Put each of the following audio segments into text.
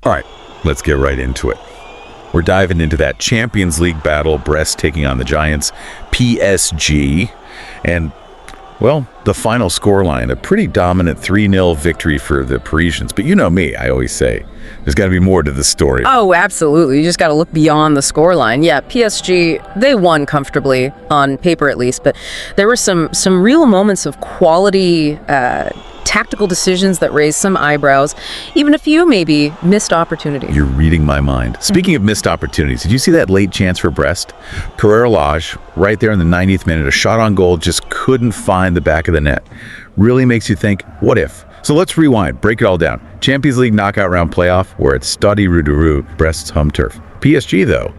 All right, let's get right into it. We're diving into that Champions League battle, Brest taking on the Giants, PSG, and, well, the final scoreline, a pretty dominant 3-0 victory for the Parisians. But you know me, I always say, there's got to be more to the story. Oh, absolutely. You just got to look beyond the scoreline. Yeah, PSG, they won comfortably, on paper at least, but there were some real moments of quality tactical decisions that raised some eyebrows, even a few maybe missed opportunities. You're reading my mind. Speaking of missed opportunities, did you see that late chance for Brest? Lage, right there in the 90th minute, a shot on goal, just couldn't find the back of the net. Really makes you think, what if? So let's rewind, break it all down. Champions League knockout round playoff, where it's Stade Roudourou, Brest's home turf. PSG, though,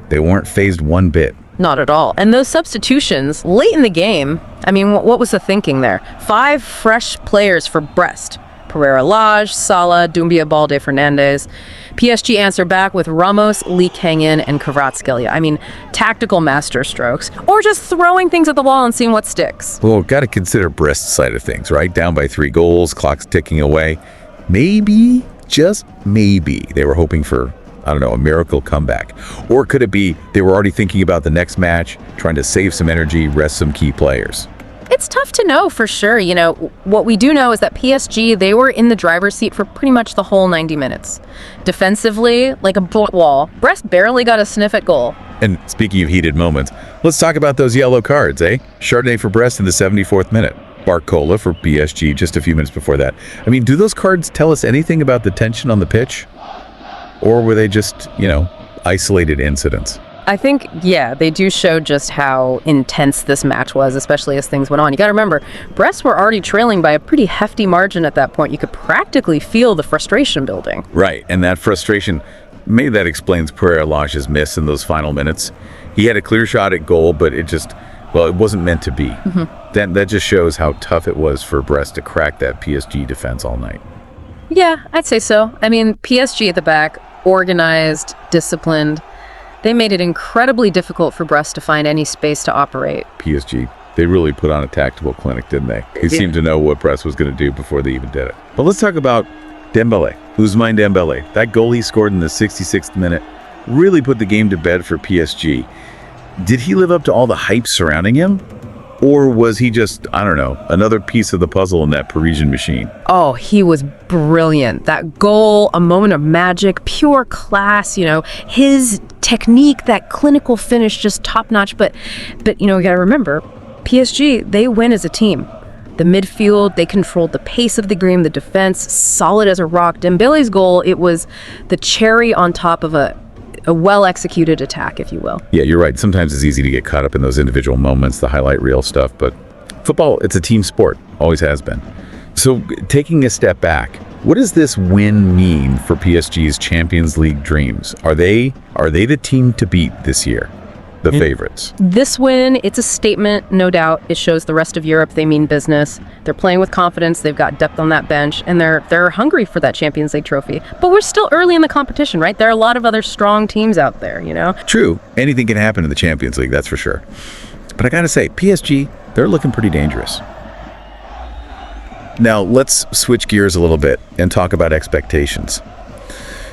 they weren't fazed one bit. Not at all. And those substitutions late in the game, I mean, what was the thinking there? 5 fresh players for Brest. Lage, Salah, Doumbia, Balde, Fernandez. PSG answer back with Ramos, Lee Kang-in, and Kvaratskhelia. I mean, tactical master strokes. Or just throwing things at the wall and seeing what sticks. Well, got to consider Brest's side of things, right? Down by 3 goals, clock's ticking away. Maybe, just maybe, they were hoping for, I don't know, a miracle comeback. Or could it be they were already thinking about the next match, trying to save some energy, rest some key players? It's tough to know for sure. You know, what we do know is that PSG, they were in the driver's seat for pretty much the whole 90 minutes. Defensively, like a brick wall, Brest barely got a sniff at goal. And speaking of heated moments, let's talk about those yellow cards, eh? Chardonnay for Brest in the 74th minute. Barcola for PSG just a few minutes before that. I mean, do those cards tell us anything about the tension on the pitch? Or were they just, isolated incidents? I think, yeah, they do show just how intense this match was, especially as things went on. You got to remember, Brest were already trailing by a pretty hefty margin at that point. You could practically feel the frustration building. Right, and that frustration, maybe that explains Lage's miss in those final minutes. He had a clear shot at goal, but it wasn't meant to be. That just shows how tough it was for Brest to crack that PSG defense all night. Yeah, I'd say so. I mean, PSG at the back, organized, disciplined. They made it incredibly difficult for Brest to find any space to operate. PSG, they really put on a tactical clinic, didn't they? They seemed to know what Brest was going to do before they even did it. But let's talk about Dembele. Ousmane Dembele. That goal he scored in the 66th minute really put the game to bed for PSG. Did he live up to all the hype surrounding him? Or was he just, I don't know, another piece of the puzzle in that Parisian machine? Oh, he was brilliant. That goal, a moment of magic, pure class, his technique, that clinical finish, just top-notch. But you got to remember, PSG, they win as a team. The midfield, they controlled the pace of the game, the defense, solid as a rock. Dembele's goal, it was the cherry on top of a well-executed attack, if you will. Yeah, you're right. Sometimes it's easy to get caught up in those individual moments, the highlight reel stuff, but football, it's a team sport, always has been. So taking a step back, what does this win mean for PSG's Champions League dreams? Are they the team to beat this year? The favorites. This win, it's a statement, no doubt. It shows the rest of Europe they mean business. They're playing with confidence. They've got depth on that bench, and they're hungry for that Champions League trophy. But we're still early in the competition, right? There are a lot of other strong teams out there, True. Anything can happen in the Champions League, that's for sure. But I gotta say, PSG, they're looking pretty dangerous. Now, let's switch gears a little bit and talk about expectations.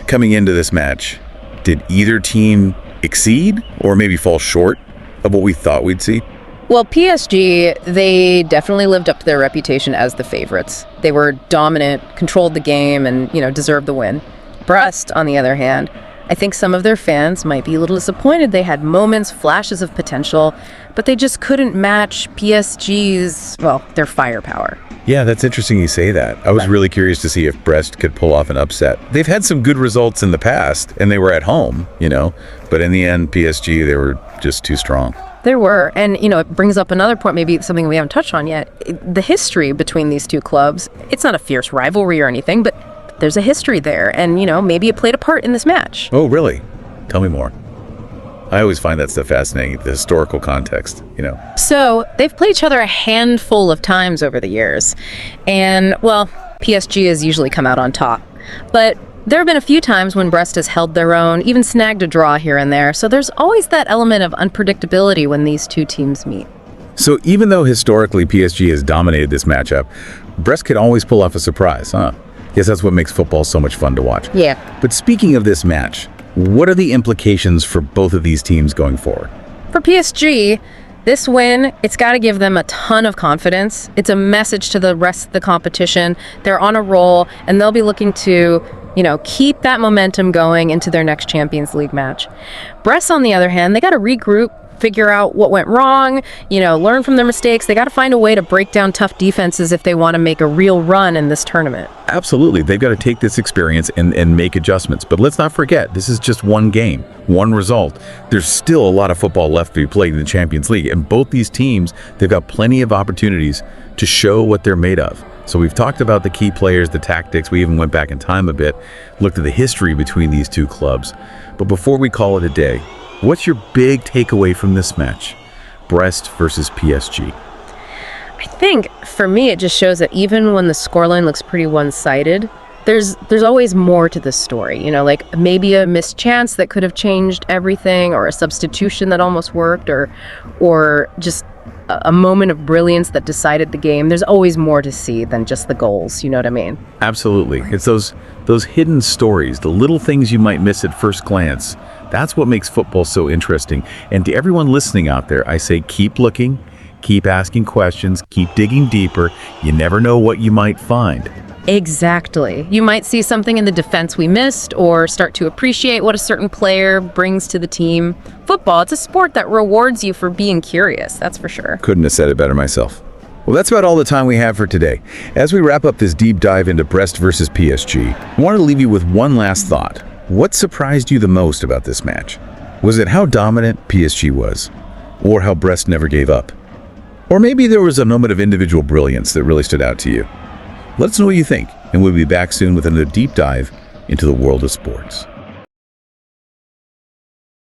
Coming into this match, did either team exceed or maybe fall short of what we thought we'd see? Well, PSG, they definitely lived up to their reputation as the favorites. They were dominant, controlled the game, and, deserved the win. Brest, on the other hand, I think some of their fans might be a little disappointed. They had moments, flashes of potential, but they just couldn't match PSG's, their firepower. Yeah, that's interesting you say that. I was really curious to see if Brest could pull off an upset. They've had some good results in the past, and they were at home, but in the end, PSG, they were just too strong. There were, and it brings up another point, maybe something we haven't touched on yet. The history between these two clubs, it's not a fierce rivalry or anything, but there's a history there, and maybe it played a part in this match. Oh, really? Tell me more. I always find that stuff fascinating, the historical context, So, they've played each other a handful of times over the years, and, PSG has usually come out on top. But there have been a few times when Brest has held their own, even snagged a draw here and there, so there's always that element of unpredictability when these two teams meet. So even though historically PSG has dominated this matchup, Brest could always pull off a surprise, huh? Yes, that's what makes football so much fun to watch. Yeah. But speaking of this match, what are the implications for both of these teams going forward? For PSG, this win, it's got to give them a ton of confidence. It's a message to the rest of the competition. They're on a roll, and they'll be looking to, keep that momentum going into their next Champions League match. Brest, on the other hand, they got to regroup, figure out what went wrong, learn from their mistakes. They got to find a way to break down tough defenses if they want to make a real run in this tournament. Absolutely. They've got to take this experience and make adjustments. But let's not forget, this is just one game, one result. There's still a lot of football left to be played in the Champions League. And both these teams, they've got plenty of opportunities to show what they're made of. So we've talked about the key players, the tactics. We even went back in time a bit, looked at the history between these two clubs. But before we call it a day, what's your big takeaway from this match? Brest versus PSG. I think, for me, it just shows that even when the scoreline looks pretty one-sided, there's always more to the story. Like maybe a missed chance that could have changed everything, or a substitution that almost worked, or just a moment of brilliance that decided the game. There's always more to see than just the goals, you know what I mean? Absolutely. It's those hidden stories, the little things you might miss at first glance. That's what makes football so interesting. And to everyone listening out there, I say keep looking, keep asking questions, keep digging deeper. You never know what you might find. Exactly. You might see something in the defense we missed, or start to appreciate what a certain player brings to the team. Football, it's a sport that rewards you for being curious, that's for sure. Couldn't have said it better myself. Well, that's about all the time we have for today. As we wrap up this deep dive into Brest versus PSG, I want to leave you with one last thought. What surprised you the most about this match? Was it how dominant PSG was? Or how Brest never gave up? Or maybe there was a moment of individual brilliance that really stood out to you? Let us know what you think, and we'll be back soon with another deep dive into the world of sports.